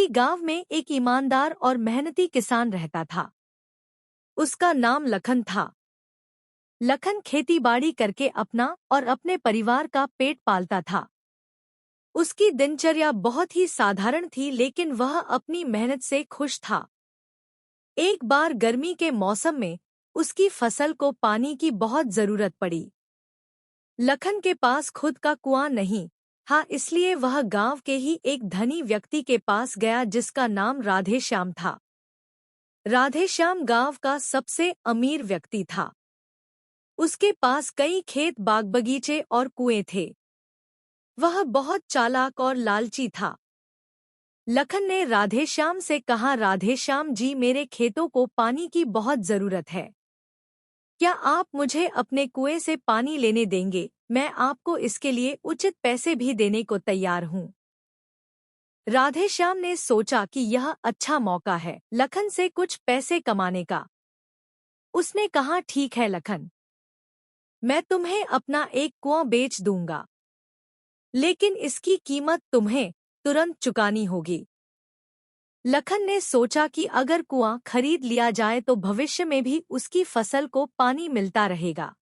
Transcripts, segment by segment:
गांव में एक ईमानदार और मेहनती किसान रहता था। उसका नाम लखन था। लखन खेतीबाड़ी करके अपना और अपने परिवार का पेट पालता था। उसकी दिनचर्या बहुत ही साधारण थी, लेकिन वह अपनी मेहनत से खुश था। एक बार गर्मी के मौसम में उसकी फसल को पानी की बहुत जरूरत पड़ी। लखन के पास खुद का कुआं नहीं था, इसलिए वह गांव के ही एक धनी व्यक्ति के पास गया जिसका नाम राधेश्याम था। राधेश्याम गांव का सबसे अमीर व्यक्ति था। उसके पास कई खेत, बाग, बगीचे और कुएं थे। वह बहुत चालाक और लालची था। लखन ने राधेश्याम से कहा, राधेश्याम जी, मेरे खेतों को पानी की बहुत जरूरत है। क्या आप मुझे अपने कुएं से पानी लेने देंगे? मैं आपको इसके लिए उचित पैसे भी देने को तैयार हूँ। राधेश्याम ने सोचा कि यह अच्छा मौका है लखन से कुछ पैसे कमाने का। उसने कहा, ठीक है लखन, मैं तुम्हें अपना एक कुआं बेच दूंगा, लेकिन इसकी कीमत तुम्हें तुरंत चुकानी होगी। लखन ने सोचा कि अगर कुआं खरीद लिया जाए तो भविष्य में भी उसकी फसल को पानी मिलता रहेगा।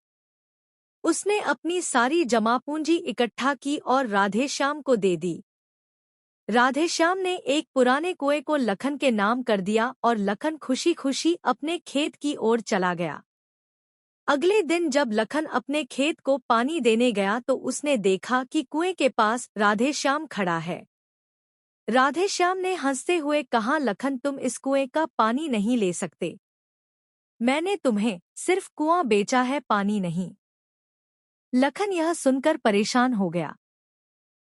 उसने अपनी सारी जमा पूंजी इकट्ठा की और राधेश्याम को दे दी। राधेश्याम ने एक पुराने कुएं को लखन के नाम कर दिया और लखन खुशी खुशी अपने खेत की ओर चला गया। अगले दिन जब लखन अपने खेत को पानी देने गया तो उसने देखा कि कुएं के पास राधेश्याम खड़ा है। राधेश्याम ने हंसते हुए कहा, लखन, तुम इस कुएं का पानी नहीं ले सकते। मैंने तुम्हें सिर्फ कुआं बेचा है, पानी नहीं। लखन यह सुनकर परेशान हो गया।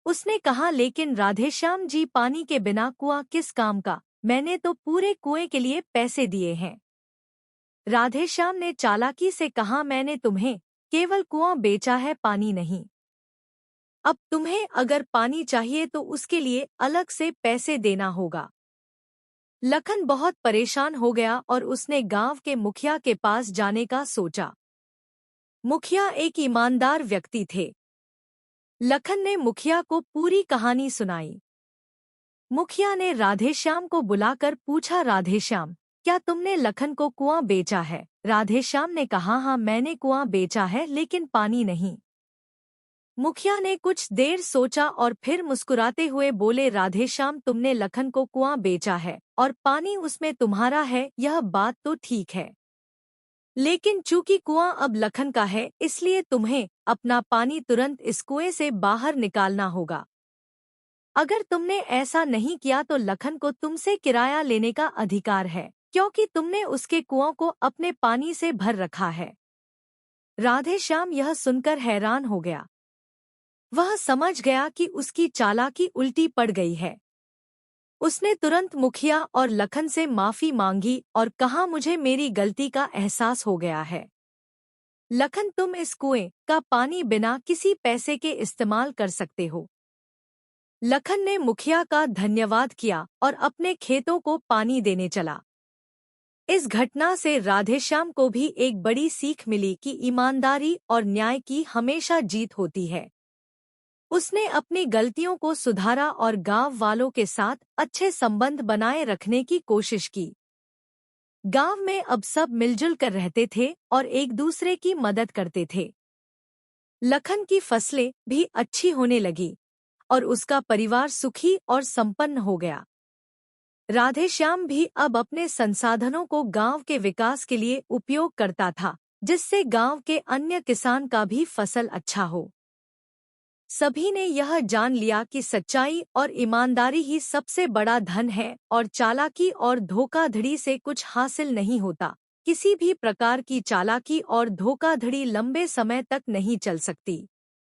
उसने कहा, लेकिन राधेश्याम जी, पानी के बिना कुआं किस काम का? मैंने तो पूरे कुएं के लिए पैसे दिए हैं। राधेश्याम ने चालाकी से कहा, मैंने तुम्हें केवल कुआं बेचा है, पानी नहीं। अब तुम्हें अगर पानी चाहिए तो उसके लिए अलग से पैसे देना होगा। लखन बहुत परेशान हो गया और उसने गांव के मुखिया के पास जाने का सोचा। मुखिया एक ईमानदार व्यक्ति थे। लखन ने मुखिया को पूरी कहानी सुनाई। मुखिया ने राधेश्याम को बुलाकर पूछा, राधेश्याम, क्या तुमने लखन को कुआं बेचा है? राधेश्याम ने कहा, हाँ, मैंने कुआं बेचा है, लेकिन पानी नहीं। मुखिया ने कुछ देर सोचा और फिर मुस्कुराते हुए बोले, राधेश्याम, तुमने लखन को कुआं बेचा है और पानी उसमें तुम्हारा है, यह बात तो ठीक है। लेकिन चूंकि कुआं अब लखन का है, इसलिए तुम्हें अपना पानी तुरंत इस कुएं से बाहर निकालना होगा। अगर तुमने ऐसा नहीं किया तो लखन को तुमसे किराया लेने का अधिकार है, क्योंकि तुमने उसके कुआं को अपने पानी से भर रखा है। राधेश्याम यह सुनकर हैरान हो गया। वह समझ गया कि उसकी चालाकी उल्टी पड़ गई है। उसने तुरंत मुखिया और लखन से माफी मांगी और कहा, मुझे मेरी गलती का एहसास हो गया है। लखन, तुम इस कुएं का पानी बिना किसी पैसे के इस्तेमाल कर सकते हो। लखन ने मुखिया का धन्यवाद किया और अपने खेतों को पानी देने चला। इस घटना से राधेश्याम को भी एक बड़ी सीख मिली कि ईमानदारी और न्याय की हमेशा जीत होती है। उसने अपनी गलतियों को सुधारा और गांव वालों के साथ अच्छे संबंध बनाए रखने की कोशिश की। गांव में अब सब मिलजुल कर रहते थे और एक दूसरे की मदद करते थे। लखन की फसलें भी अच्छी होने लगी और उसका परिवार सुखी और संपन्न हो गया। राधेश्याम भी अब अपने संसाधनों को गांव के विकास के लिए उपयोग करता था, जिससे गांव के अन्य किसान का भी फसल अच्छा हो। सभी ने यह जान लिया कि सच्चाई और ईमानदारी ही सबसे बड़ा धन है और चालाकी और धोखाधड़ी से कुछ हासिल नहीं होता। किसी भी प्रकार की चालाकी और धोखाधड़ी लंबे समय तक नहीं चल सकती।